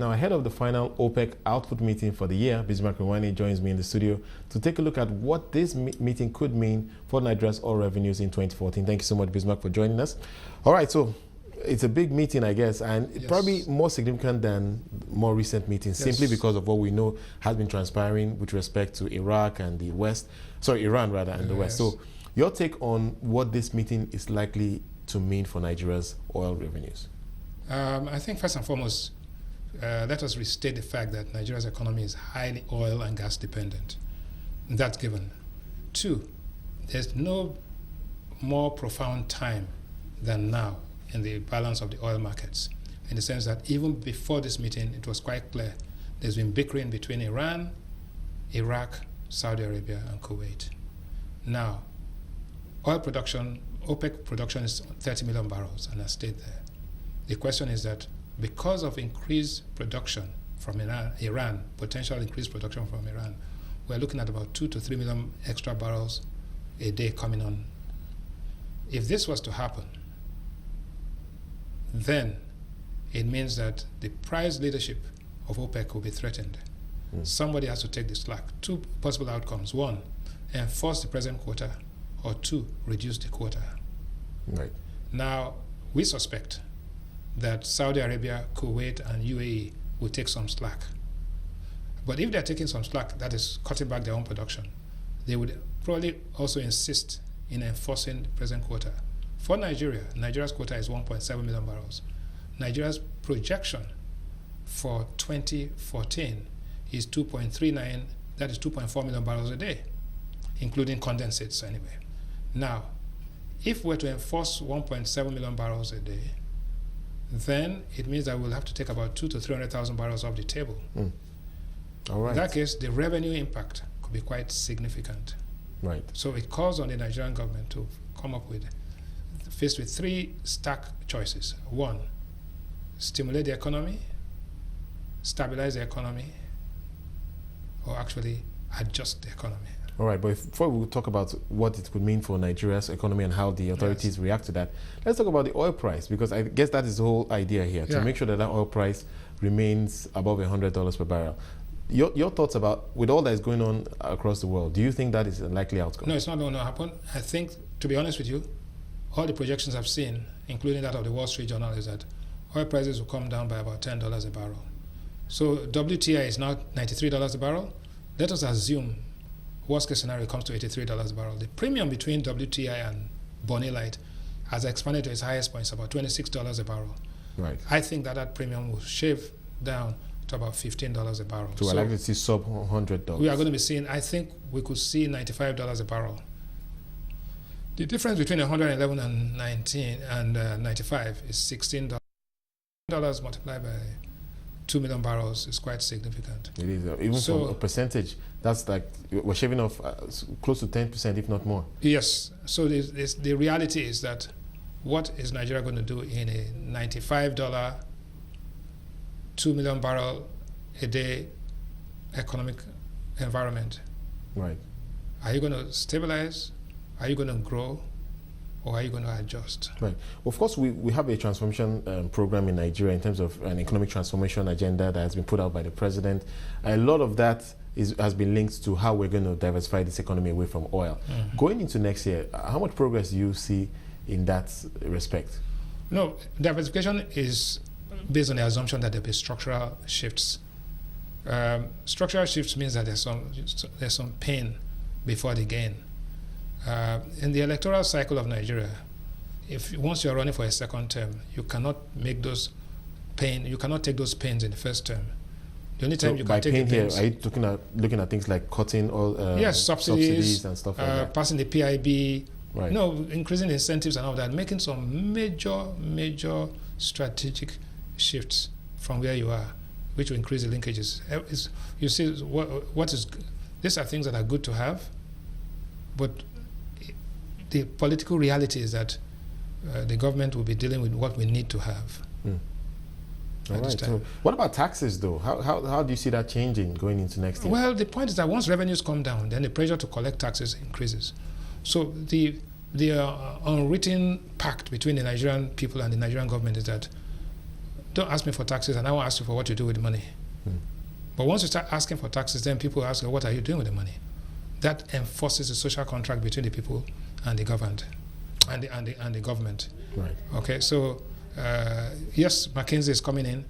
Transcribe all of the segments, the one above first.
Now, ahead of the final OPEC output meeting for the year, Bismarck Rewane joins me in the studio to take a look at what this meeting could mean for Nigeria's oil revenues in 2014. Thank you so much, Bismarck, for joining us. All right, so it's a big meeting, I guess, and probably more significant than more recent meetings, simply because of what we know has been transpiring with respect to Iraq and the West, Iran rather, and the West. So your take on what this meeting is likely to mean for Nigeria's oil revenues? I think first and foremost, let us restate the fact that Nigeria's economy is highly oil and gas dependent. That's given. Two, there's no more profound time than now in the balance of the oil markets, in the sense that even before this meeting, it was quite clear there's been bickering between Iran, Iraq, Saudi Arabia, and Kuwait. Now, oil production, OPEC production is 30 million barrels and has stayed there. The question is that because of increased production from Iran, potential increased production from Iran, we're looking at about 2 to 3 million extra barrels a day coming on. If this was to happen, then it means that the price leadership of OPEC will be threatened. Somebody has to take the slack. Two possible outcomes. One, enforce the present quota, or two, reduce the quota. Right. Now, we suspect that Saudi Arabia, Kuwait, and UAE will take some slack. But if they're taking some slack, that is cutting back their own production, they would probably also insist in enforcing the present quota. For Nigeria, Nigeria's quota is 1.7 million barrels. Nigeria's projection for 2014 is 2.39, that is 2.4 million barrels a day, including condensates anyway. Now, if we're to enforce 1.7 million barrels a day, then it means that we'll have to take about 200,000 to 300,000 barrels off the table. All right. In that case, the revenue impact could be quite significant. Right. So it calls on the Nigerian government to come up with, faced with three stark choices. One, stimulate the economy, stabilize the economy, or actually adjust the economy. All right, but before we talk about what it could mean for Nigeria's economy and how the authorities react to that, let's talk about the oil price, because I guess that is the whole idea here, to make sure that that oil price remains above $100 per barrel. Your thoughts about, with all that is going on across the world, do you think that is a likely outcome? No, it's not going to happen. I think, to be honest with you, all the projections I've seen, including that of the Wall Street Journal, is that oil prices will come down by about $10 a barrel. So WTI is now $93 a barrel. Let us assume worst case scenario comes to $83 a barrel. The premium between WTI and Bonny Light has expanded to its highest point, about $26 a barrel. Right. I think that premium will shave down to about $15 a barrel. So we're likely to see sub $100. We are going to be seeing, I think we could see $95 a barrel. The difference between 111 and 19 and 95 is $16. $16 multiplied by 2 million barrels is quite significant. It is, even from a percentage, that's like, we're shaving off close to 10%, if not more. Yes, so the reality is that what is Nigeria going to do in a $95, 2 million barrel a day economic environment? Right. Are you going to stabilize? Are you going to grow? Or are you going to adjust? Right. Well, of course, we have a transformation program in Nigeria in terms of an economic transformation agenda that has been put out by the president. A lot of that has been linked to how we're going to diversify this economy away from oil. Going into next year, how much progress do you see in that respect? No, diversification is based on the assumption that there'll be structural shifts. Structural shifts means that there's some pain before the gain. In the electoral cycle of Nigeria, once you're running for a second term, you cannot make those pain. You cannot take those pains in the first term. The only time you can take the pains. Are you looking at things like cutting all subsidies and stuff like that? Passing the PIB, right? No, increasing incentives and all that, making some major strategic shifts from where you are, which will increase the linkages. You see, these are things that are good to have, but the political reality is that the government will be dealing with what we need to have. All right. So what about taxes, though? How do you see that changing going into next year? Well, the point is that once revenues come down, then the pressure to collect taxes increases. So the unwritten pact between the Nigerian people and the Nigerian government is that don't ask me for taxes and I won't ask you for what you do with the money. But once you start asking for taxes, then people ask, what are you doing with the money? That enforces the social contract between the people and the governed, and the government. Right. Okay, so yes, McKinsey is coming in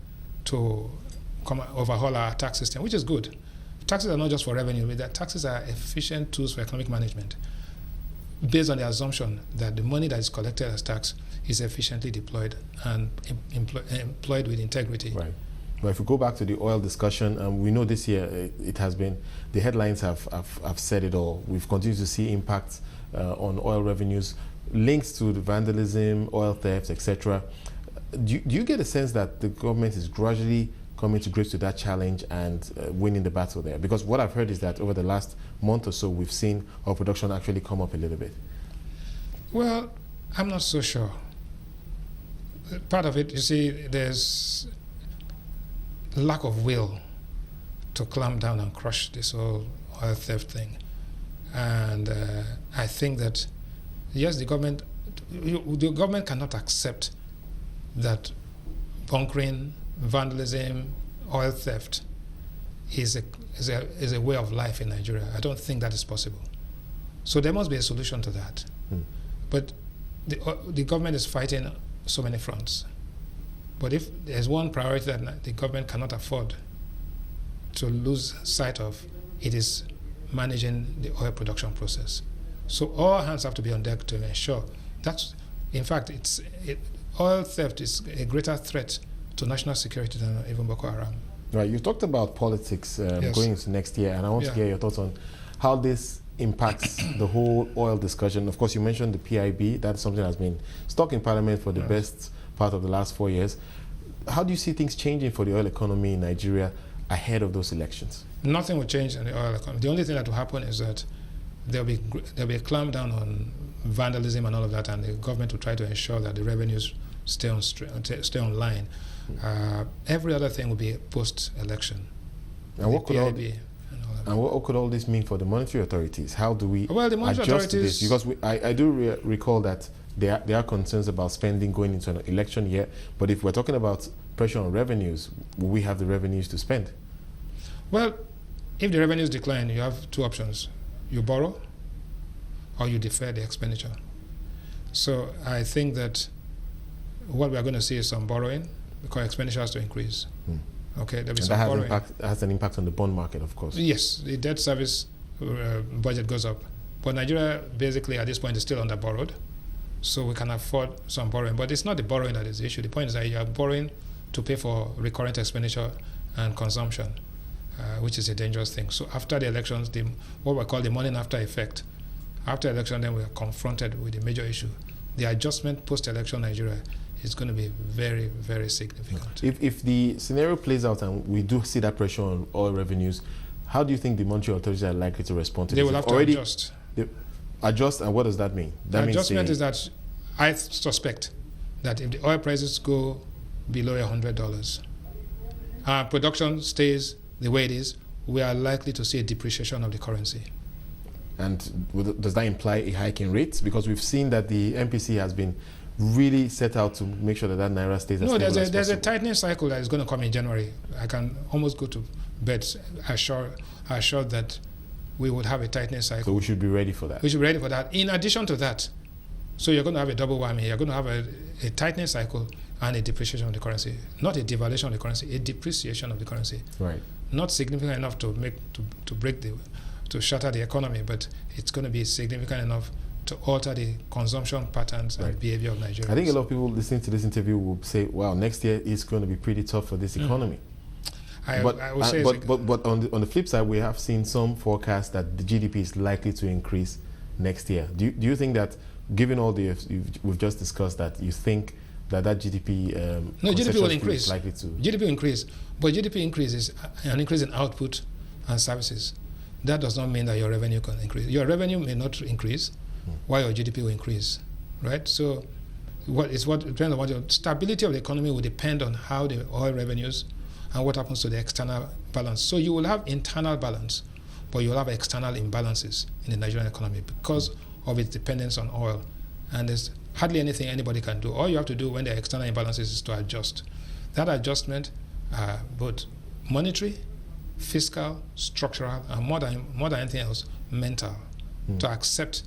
to overhaul our tax system, which is good. Taxes are not just for revenue, but that taxes are efficient tools for economic management, based on the assumption that the money that is collected as tax is efficiently deployed and employed with integrity. Right. Well, if we go back to the oil discussion, we know this year it has been, the headlines have said it all. We've continued to see impacts on oil revenues, links to the vandalism, oil thefts, etc. Do you get a sense that the government is gradually coming to grips with that challenge and winning the battle there? Because what I've heard is that over the last month or so, we've seen our production actually come up a little bit. Well, I'm not so sure. Part of it, you see, there's lack of will to clamp down and crush this whole oil theft thing. And I think that, yes, the government cannot accept that bunkering, vandalism, oil theft is a way of life in Nigeria. I don't think that is possible. So there must be a solution to that. But the government is fighting so many fronts. But if there's one priority that the government cannot afford to lose sight of, it is managing the oil production process. So all hands have to be on deck to ensure that, in fact, oil theft is a greater threat to national security than even Boko Haram. Right. You talked about politics Yes. going into next year, and I want to hear your thoughts on how this impacts the whole oil discussion. Of course, you mentioned the PIB. That's something that's been stuck in Parliament for the best part of the last 4 years. How do you see things changing for the oil economy in Nigeria ahead of those elections? Nothing will change in the oil economy. The only thing that will happen is that there'll be a clamp down on vandalism and all of that, and the government will try to ensure that the revenues stay on line. Every other thing will be post-election. And what could all this mean for the monetary authorities? How do we adjust to this? Because I do recall that there are concerns about spending going into an election year, but if we're talking about pressure on revenues, will we have the revenues to spend? Well, if the revenues decline, you have two options. You borrow or you defer the expenditure. So I think that what we are going to see is some borrowing because expenditure has to increase. Okay, there'll be some borrowing. That has an impact on the bond market, of course. Yes, the debt service budget goes up. But Nigeria, basically, at this point, is still underborrowed. So we can afford some borrowing. But it's not the borrowing that is the issue. The point is that you are borrowing to pay for recurrent expenditure and consumption, which is a dangerous thing. So after the elections, what we call the morning after effect, after election, then we are confronted with a major issue. The adjustment post-election Nigeria is going to be very, very significant. If the scenario plays out and we do see that pressure on oil revenues, how do you think the monetary authorities are likely to respond to this? They will have to adjust. Adjust, and what does that mean? The adjustment is that I suspect that if the oil prices go below $100, our production stays the way it is, we are likely to see a depreciation of the currency. And does that imply a hike in rates? Because we've seen that the MPC has been really set out to make sure that Naira stays as stable as possible. There's a tightening cycle that is going to come in January. I can almost go to bed assured that we would have a tightening cycle. So we should be ready for that. We should be ready for that. In addition to that, so you're going to have a double whammy. You're going to have a tightening cycle and a depreciation of the currency. Not a devaluation of the currency, a depreciation of the currency. Right. Not significant enough to shatter the economy, but it's going to be significant enough to alter the consumption patterns and behavior of Nigeria. I think a lot of people listening to this interview will say, wow, next year is going to be pretty tough for this economy. But on the flip side, we have seen some forecasts that the GDP is likely to increase next year. Do you think that, given all we've just discussed, that you think that GDP GDP will increase. Is likely to GDP will increase, but GDP increase is an increase in output and services. That does not mean that your revenue can increase. Your revenue may not increase, while your GDP will increase, right? So, depends on your stability of the economy will depend on how the oil revenues and what happens to the external balance. So you will have internal balance, but you will have external imbalances in the Nigerian economy because of its dependence on oil. And there's hardly anything anybody can do. All you have to do when there are external imbalances is to adjust. that adjustment, both monetary, fiscal, structural, and more than anything else, mental, to accept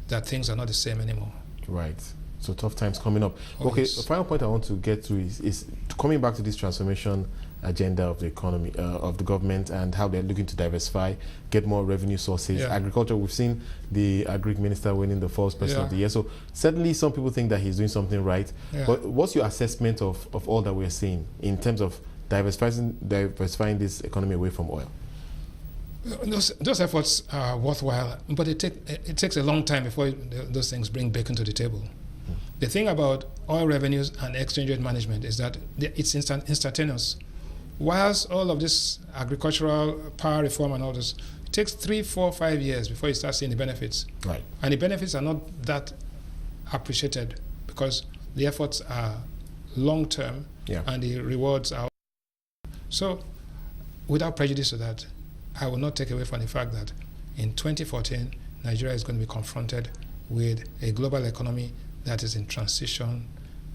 that things are not the same anymore. Right. So tough times coming up. Oh, okay, yes. The final point I want to get to is coming back to this transformation agenda of the economy, of the government, and how they're looking to diversify, get more revenue sources. Yeah. Agriculture, we've seen the Agri Minister winning the first person of the year. So certainly some people think that he's doing something right. Yeah. But what's your assessment of all that we're seeing in terms of diversifying this economy away from oil? Those efforts are worthwhile, but it takes a long time before those things bring bacon to the table. The thing about oil revenues and exchange rate management is that it's instantaneous. Whilst all of this agricultural power reform and all this, it takes 3, 4, 5 years before you start seeing the benefits. Right. And the benefits are not that appreciated because the efforts are long-term and the rewards are. So, without prejudice to that, I will not take away from the fact that in 2014, Nigeria is going to be confronted with a global economy that is in transition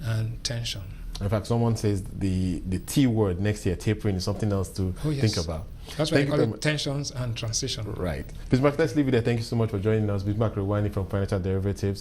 and tension. In fact, someone says the T word next year, tapering, is something else to think about. That's why they call it tensions and transition. Right. Bismarck, let's leave it there. Thank you so much for joining us. Bismarck Rewane from Financial Derivatives.